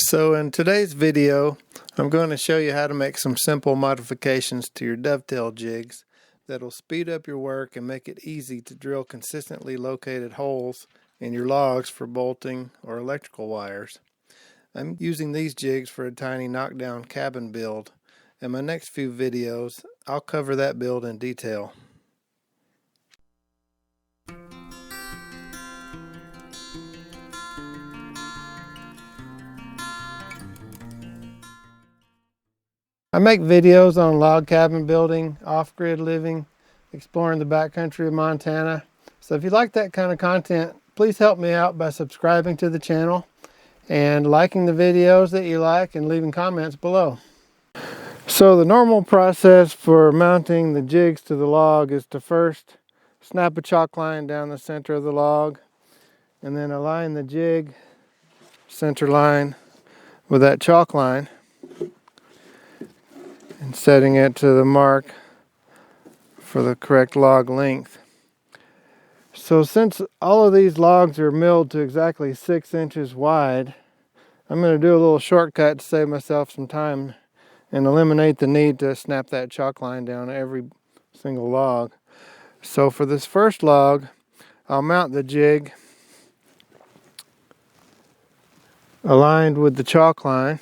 So in today's video, I'm going to show you how to make some simple modifications to your dovetail jigs that'll speed up your work and make it easy to drill consistently located holes in your logs for bolting or electrical wires. I'm using these jigs for a tiny knockdown cabin build. In my next few videos, I'll cover that build in detail. I make videos on log cabin building, off-grid living, exploring the backcountry of Montana. So if you like that kind of content, please help me out by subscribing to the channel and liking the videos that you like and leaving comments below. So the normal process for mounting the jigs to the log is to first snap a chalk line down the center of the log and then align the jig center line with that chalk line and setting it to the mark for the correct log length. So since all of these logs are milled to exactly 6 inches wide, I'm going to do a little shortcut to save myself some time and eliminate the need to snap that chalk line down every single log. So for this first log, I'll mount the jig aligned with the chalk line.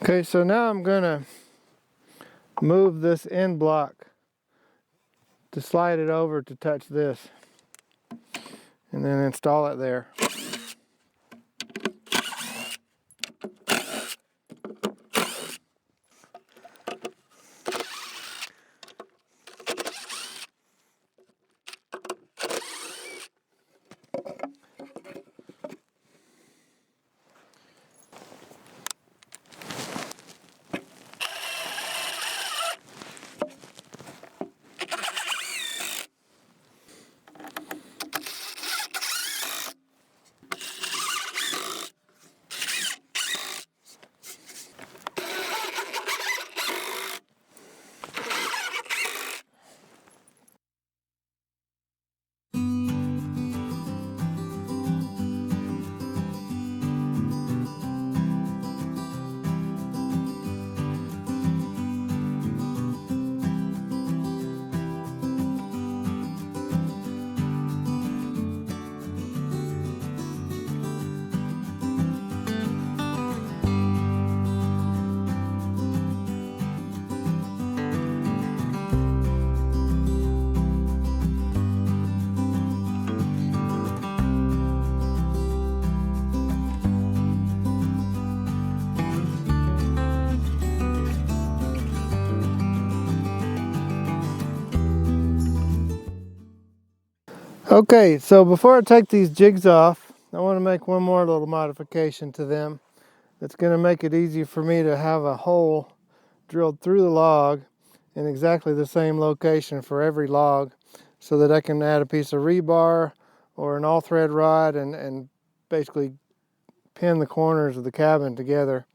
Okay, so now I'm going to move this end block to slide it over to touch this and then install it there. Okay, so before I take these jigs off, I want to make one more little modification to them that's going to make it easy for me to have a hole drilled through the log in exactly the same location for every log, so that I can add a piece of rebar or an all-thread rod and basically pin the corners of the cabin together.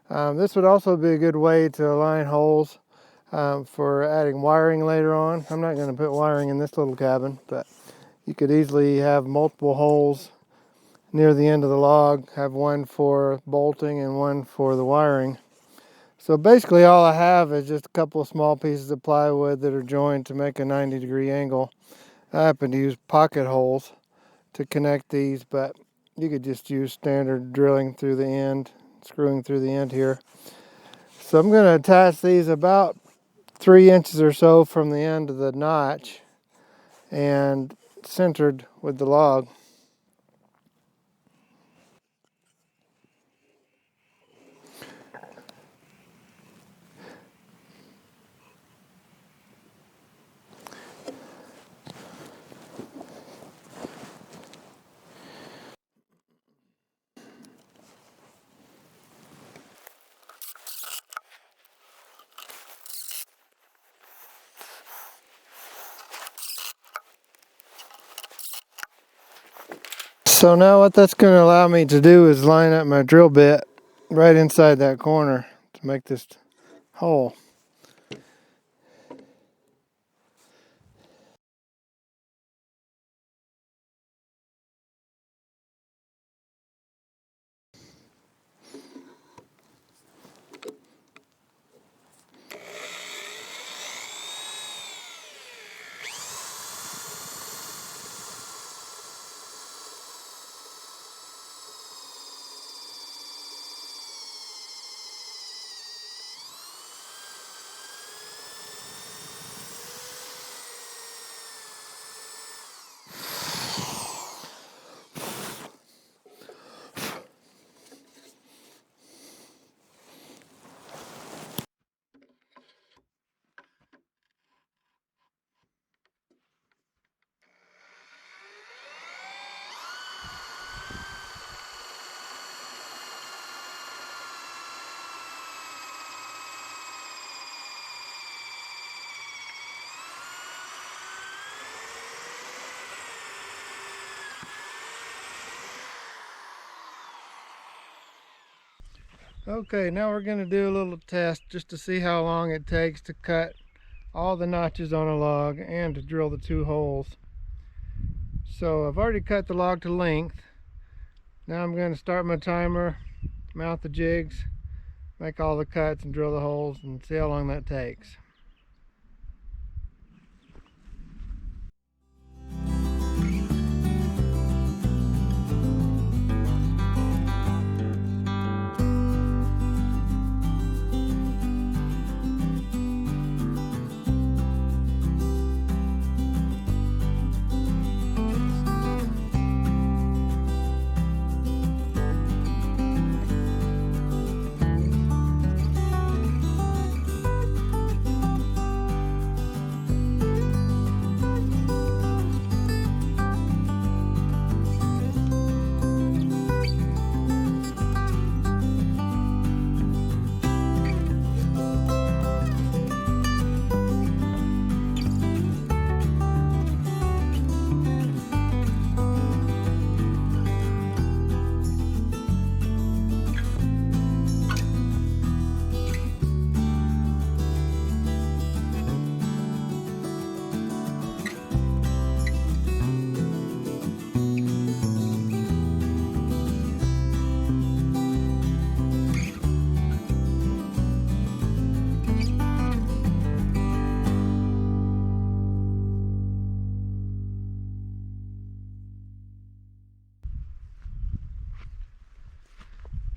This would also be a good way to align holes for adding wiring later on. I'm not going to put wiring in this little cabin, but you could easily have multiple holes near the end of the log, have one for bolting and one for the wiring. So basically all I have is just a couple of small pieces of plywood that are joined to make a 90-degree angle. I happen to use pocket holes to connect these, but you could just use standard drilling through the end, screwing through the end here. So I'm going to attach these about 3 inches or so from the end of the notch and centered with the log. So now what that's going to allow me to do is line up my drill bit right inside that corner to make this hole. Okay, now we're going to do a little test just to see how long it takes to cut all the notches on a log and to drill the 2 holes. So I've already cut the log to length. Now I'm going to start my timer, mount the jigs, make all the cuts and drill the holes and see how long that takes.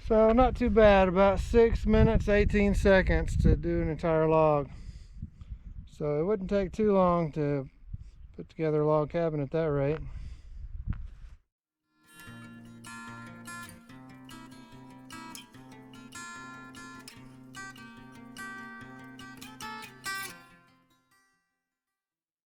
So not too bad, about 6 minutes 18 seconds to do an entire log. So it wouldn't take too long to put together a log cabin at that rate.